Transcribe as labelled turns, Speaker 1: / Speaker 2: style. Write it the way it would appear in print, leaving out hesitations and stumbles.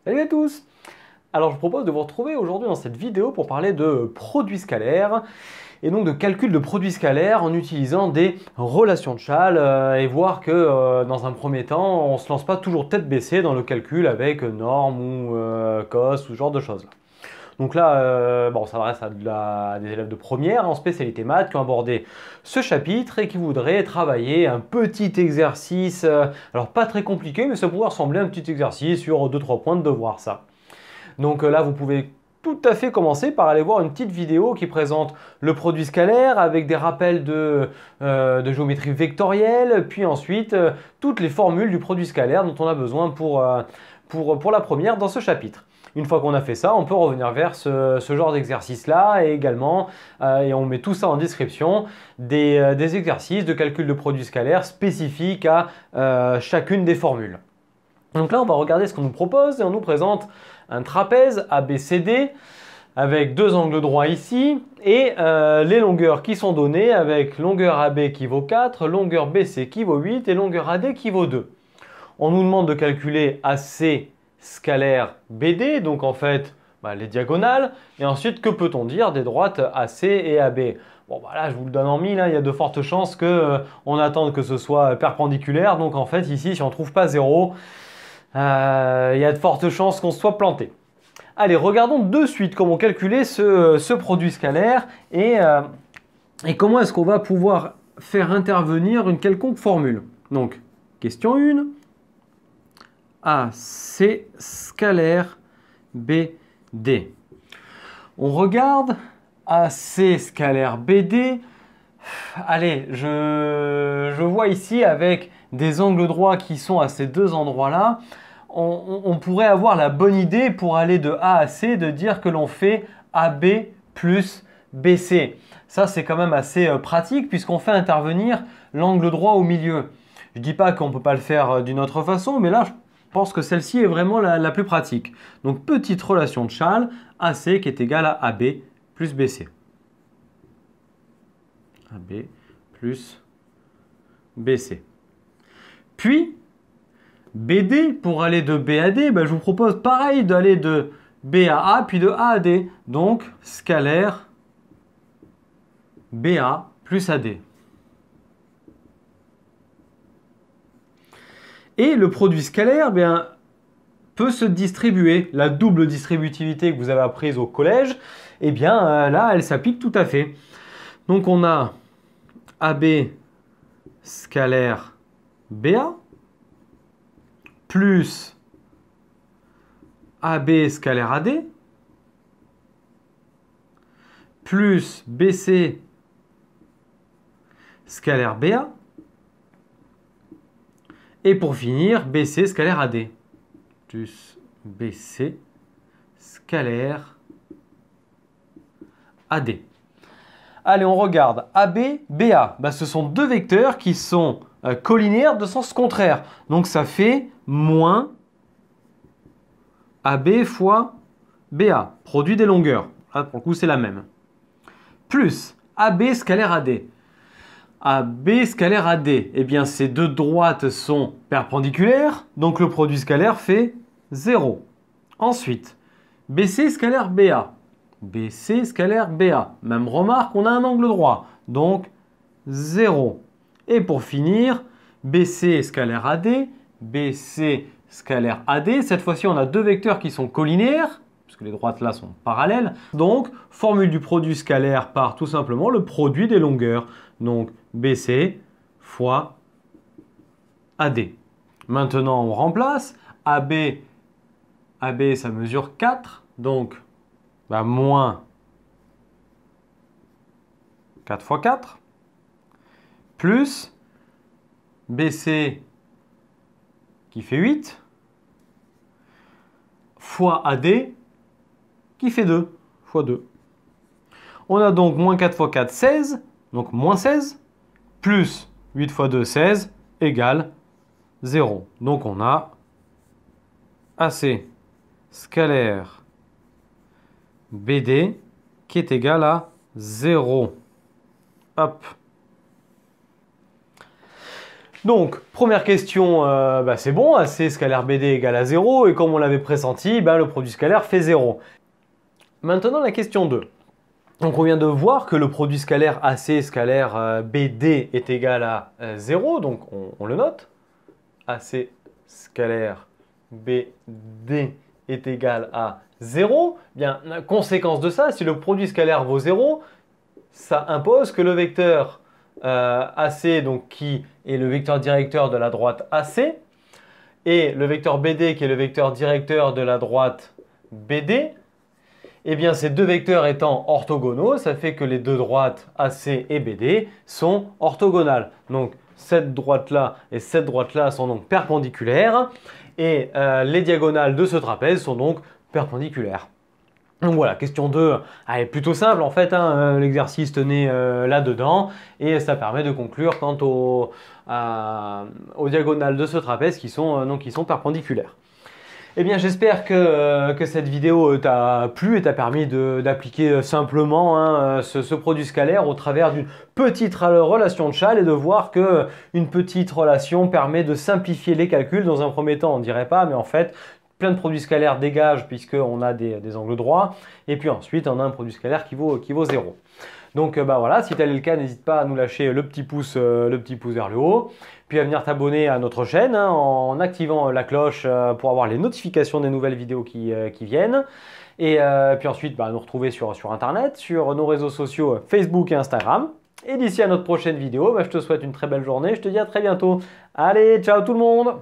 Speaker 1: Salut à tous! Alors je vous propose de vous retrouver aujourd'hui dans cette vidéo pour parler de produits scalaires et donc de calcul de produits scalaires en utilisant des relations de Chasles et voir que dans un premier temps on ne se lance pas toujours tête baissée dans le calcul avec normes ou cos ou ce genre de choses là. Donc là, bon, on s'adresse à des élèves de première en spécialité maths qui ont abordé ce chapitre et qui voudraient travailler un petit exercice, alors pas très compliqué, mais ça pourrait ressembler à un petit exercice sur deux trois points de devoir ça. Donc là, vous pouvez tout à fait commencer par aller voir une petite vidéo qui présente le produit scalaire avec des rappels de géométrie vectorielle, puis ensuite toutes les formules du produit scalaire dont on a besoin pour la première dans ce chapitre. Une fois qu'on a fait ça, on peut revenir vers ce genre d'exercice-là et également, et on met tout ça en description, des exercices de calcul de produits scalaires spécifiques à chacune des formules. Donc là, on va regarder ce qu'on nous propose et on nous présente un trapèze ABCD avec deux angles droits ici et les longueurs qui sont données avec longueur AB qui vaut 4, longueur BC qui vaut 8 et longueur AD qui vaut 2. On nous demande de calculer AC scalaire BD, donc en fait les diagonales, et ensuite que peut-on dire des droites AC et AB? Bon bah là je vous le donne en mille, hein, il y a de fortes chances qu'on attende que ce soit perpendiculaire, donc en fait ici si on ne trouve pas 0, il y a de fortes chances qu'on se soit planté. Allez, regardons de suite comment calculer ce produit scalaire et comment est-ce qu'on va pouvoir faire intervenir une quelconque formule. Donc, question 1, AC scalaire BD. On regarde AC scalaire BD. Allez, je vois ici avec des angles droits qui sont à ces deux endroits-là, on pourrait avoir la bonne idée pour aller de A à C de dire que l'on fait AB plus BC. Ça, c'est quand même assez pratique puisqu'on fait intervenir l'angle droit au milieu. Je ne dis pas qu'on ne peut pas le faire d'une autre façon, mais là, je pense que celle-ci est vraiment la plus pratique. Donc, petite relation de Chasles, AC qui est égal à AB plus BC. AB plus BC. Puis, BD, pour aller de B à D, je vous propose pareil d'aller de B à A, puis de A à D. Donc, scalaire BA plus AD. Et le produit scalaire peut se distribuer. La double distributivité que vous avez apprise au collège, là, elle s'applique tout à fait. Donc, on a AB scalaire BA plus AB scalaire AD plus BC scalaire BA et pour finir BC scalaire AD plus BC scalaire AD. Allez, on regarde AB, BA. Ce sont deux vecteurs qui sont collinéaires de sens contraire. Donc ça fait moins AB fois BA, produit des longueurs. Là, pour le coup, c'est la même. Plus AB scalaire AD. AB scalaire AD, ces deux droites sont perpendiculaires, donc le produit scalaire fait 0. Ensuite, BC scalaire BA. BC scalaire BA. Même remarque, on a un angle droit, donc 0. Et pour finir, BC scalaire AD, BC scalaire AD. Cette fois-ci, on a deux vecteurs qui sont collinéaires, puisque les droites là sont parallèles. Donc, formule du produit scalaire par tout simplement le produit des longueurs. Donc, BC fois AD. Maintenant, on remplace. AB, ça mesure 4. Donc, moins 4 fois 4. Plus BC qui fait 8. Fois AD qui fait 2. Fois 2. On a donc moins 4 fois 4, 16. Donc moins 16. Plus 8 fois 2, 16. Égale 0. Donc on a AC scalaire BD qui est égal à 0. Hop. Donc, première question, c'est bon, AC scalaire BD égale à 0, et comme on l'avait pressenti, le produit scalaire fait 0. Maintenant, la question 2. Donc, on vient de voir que le produit scalaire AC scalaire BD est égal à 0, donc on le note. AC scalaire BD est égal à 0. Bien, la conséquence de ça, si le produit scalaire vaut 0, ça impose que le vecteur AC, donc qui est le vecteur directeur de la droite AC, et le vecteur BD qui est le vecteur directeur de la droite BD, eh bien ces deux vecteurs étant orthogonaux, ça fait que les deux droites AC et BD sont orthogonales. Donc cette droite-là et cette droite-là sont donc perpendiculaires, et les diagonales de ce trapèze sont donc perpendiculaires. Donc voilà, question 2, elle est plutôt simple en fait, l'exercice tenait là-dedans, et ça permet de conclure quant aux diagonales de ce trapèze qui sont perpendiculaires. Eh bien j'espère que cette vidéo t'a plu et t'a permis d'appliquer simplement ce produit scalaire au travers d'une petite relation de Chasles, et de voir qu'une petite relation permet de simplifier les calculs. Dans un premier temps on ne dirait pas, mais en fait plein de produits scalaires dégagent puisqu'on a des angles droits, et puis ensuite on a un produit scalaire qui vaut 0. Donc voilà, si tel est le cas, n'hésite pas à nous lâcher le petit pouce vers le haut, puis à venir t'abonner à notre chaîne en activant la cloche pour avoir les notifications des nouvelles vidéos qui viennent. Et puis ensuite nous retrouver sur internet, sur nos réseaux sociaux Facebook et Instagram. Et d'ici à notre prochaine vidéo, je te souhaite une très belle journée, je te dis à très bientôt. Allez, ciao tout le monde!